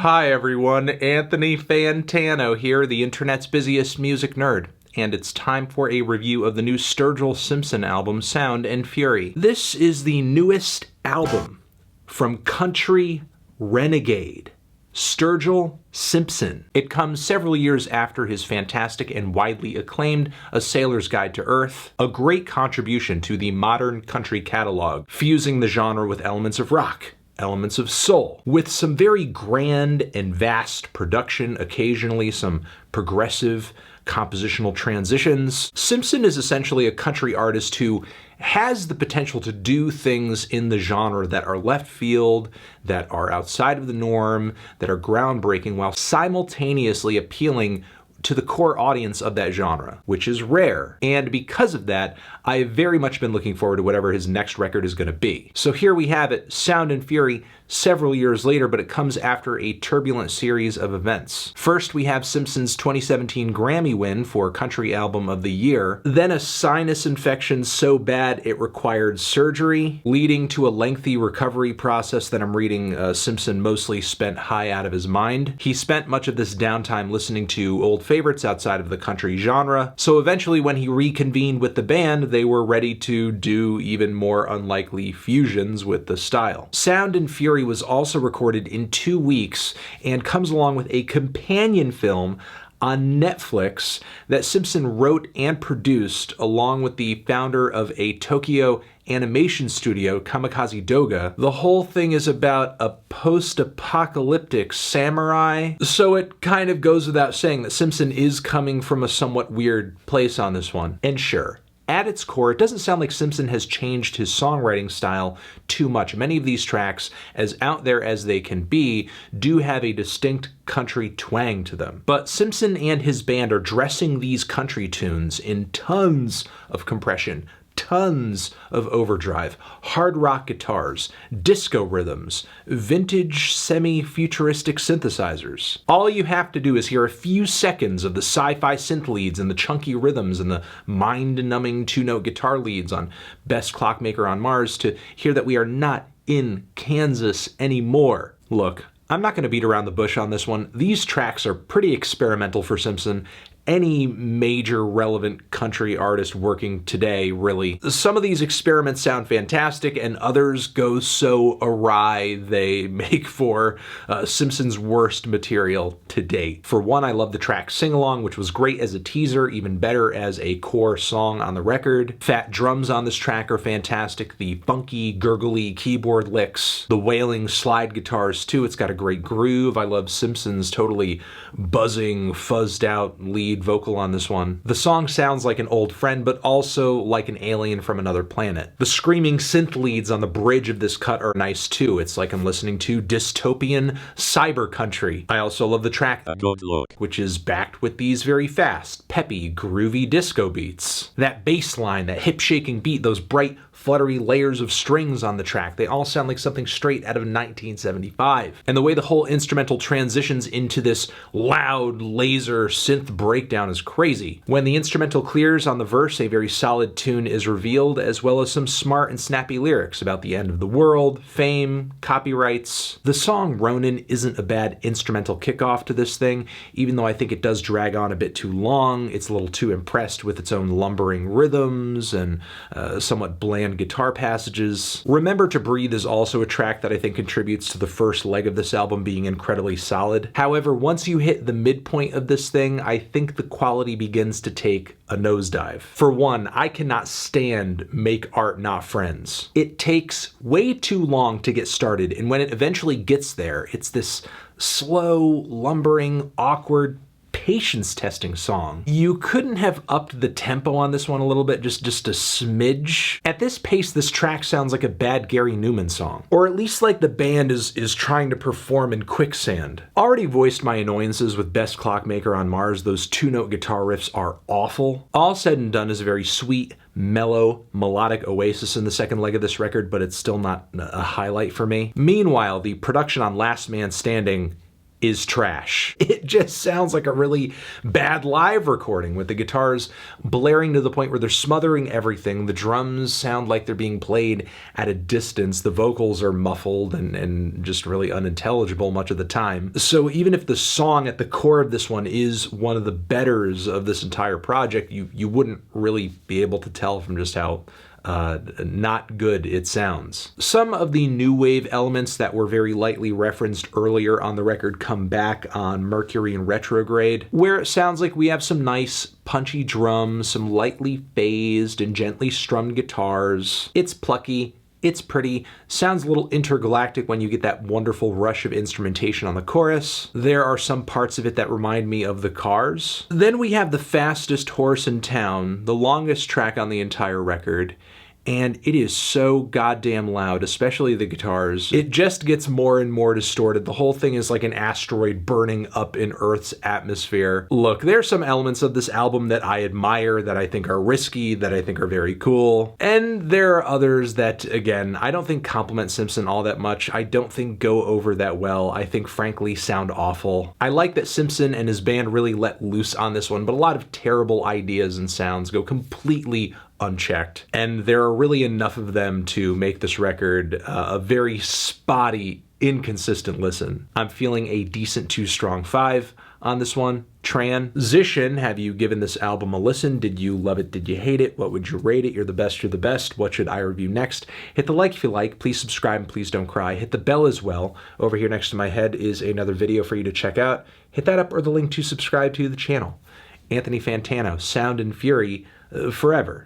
Hi everyone, Anthony Fantano here, the internet's busiest music nerd. And it's time for a review of the new Sturgill Simpson album, Sound and Fury. This is the newest album from country renegade, Sturgill Simpson. It comes several years after his fantastic and widely acclaimed A Sailor's Guide to Earth, a great contribution to the modern country catalog, fusing the genre with elements of rock, elements of soul, with some very grand and vast production, occasionally some progressive compositional transitions. Simpson is essentially a country artist who has the potential to do things in the genre that are left field, that are outside of the norm, that are groundbreaking, while simultaneously appealing to the core audience of that genre, which is rare. And because of that, I have very much been looking forward to whatever his next record is going to be. So here we have it, Sound and Fury, several years later, but it comes after a turbulent series of events. First, we have Simpson's 2017 Grammy win for Country Album of the Year, then a sinus infection so bad it required surgery, leading to a lengthy recovery process that I'm reading Simpson mostly spent high out of his mind. He spent much of this downtime listening to old favorites outside of the country genre, so eventually when he reconvened with the band, they were ready to do even more unlikely fusions with the style. Sound and Fury was also recorded in 2 weeks and comes along with a companion film on Netflix that Simpson wrote and produced along with the founder of a Tokyo animation studio, Kamikaze Doga. The whole thing is about a post-apocalyptic samurai, so it kind of goes without saying that Simpson is coming from a somewhat weird place on this one. And sure, at its core, it doesn't sound like Simpson has changed his songwriting style too much. Many of these tracks, as out there as they can be, do have a distinct country twang to them. But Simpson and his band are dressing these country tunes in tons of compression, tons of overdrive, hard rock guitars, disco rhythms, vintage semi-futuristic synthesizers. All you have to do is hear a few seconds of the sci-fi synth leads and the chunky rhythms and the mind-numbing two-note guitar leads on Best Clockmaker on Mars to hear that we are not in Kansas anymore. Look, I'm not going to beat around the bush on this one. These tracks are pretty experimental for Simpson. Any major relevant country artist working today, really. Some of these experiments sound fantastic, and others go so awry they make for Simpson's worst material to date. For one, I love the track Sing Along, which was great as a teaser, even better as a core song on the record. Fat drums on this track are fantastic. The funky, gurgly keyboard licks, the wailing slide guitars too. It's got a great groove. I love Simpson's totally buzzing, fuzzed out lead vocal on this one. The song sounds like an old friend, but also like an alien from another planet. The screaming synth leads on the bridge of this cut are nice too. It's like I'm listening to dystopian cyber country. I also love the track A Good Look, which is backed with these very fast, peppy, groovy disco beats. That bass line, that hip-shaking beat, those bright, fluttery layers of strings on the track, they all sound like something straight out of 1975. And the way the whole instrumental transitions into this loud laser synth breakdown is crazy. When the instrumental clears on the verse, a very solid tune is revealed, as well as some smart and snappy lyrics about the end of the world, fame, copyrights. The song Ronin isn't a bad instrumental kickoff to this thing, even though I think it does drag on a bit too long. It's a little too impressed with its own lumbering rhythms and somewhat bland guitar passages. Remember to Breathe is also a track that I think contributes to the first leg of this album being incredibly solid. However, once you hit the midpoint of this thing, I think the quality begins to take a nosedive. For one, I cannot stand Make Art Not Friends. It takes way too long to get started, and when it eventually gets there, it's this slow, lumbering, awkward, patience testing song. You couldn't have upped the tempo on this one a little bit, just a smidge? At this pace, this track sounds like a bad Gary Newman song. Or at least like the band is trying to perform in quicksand. Already voiced my annoyances with Best Clockmaker on Mars, those two-note guitar riffs are awful. All said and done is a very sweet, mellow, melodic oasis in the second leg of this record, but it's still not a highlight for me. Meanwhile, the production on Last Man Standing is trash. It just sounds like a really bad live recording with the guitars blaring to the point where they're smothering everything. The drums sound like they're being played at a distance. The vocals are muffled and just really unintelligible much of the time. So even if the song at the core of this one is one of the betters of this entire project, you wouldn't really be able to tell from just how not good it sounds. Some of the new wave elements that were very lightly referenced earlier on the record come back on Mercury and Retrograde, where it sounds like we have some nice punchy drums, some lightly phased and gently strummed guitars. It's plucky, it's pretty, sounds a little intergalactic when you get that wonderful rush of instrumentation on the chorus. There are some parts of it that remind me of the Cars. Then we have the fastest horse in town, the longest track on the entire record, and it is so goddamn loud, especially the guitars. It just gets more and more distorted. The whole thing is like an asteroid burning up in Earth's atmosphere. Look, there are some elements of this album that I admire, that I think are risky, that I think are very cool. And there are others that, again, I don't think compliment Simpson all that much. I don't think go over that well. I think, frankly, sound awful. I like that Simpson and his band really let loose on this one, but a lot of terrible ideas and sounds go completely unchecked. And there are really enough of them to make this record a very spotty, inconsistent listen. I'm feeling a decent 2 strong 5 on this one. Transition, have you given this album a listen? Did you love it? Did you hate it? What would you rate it? You're the best, you're the best. What should I review next? Hit the like if you like. Please subscribe and please don't cry. Hit the bell as well. Over here next to my head is another video for you to check out. Hit that up or the link to subscribe to the channel. Anthony Fantano, Sound and Fury, forever.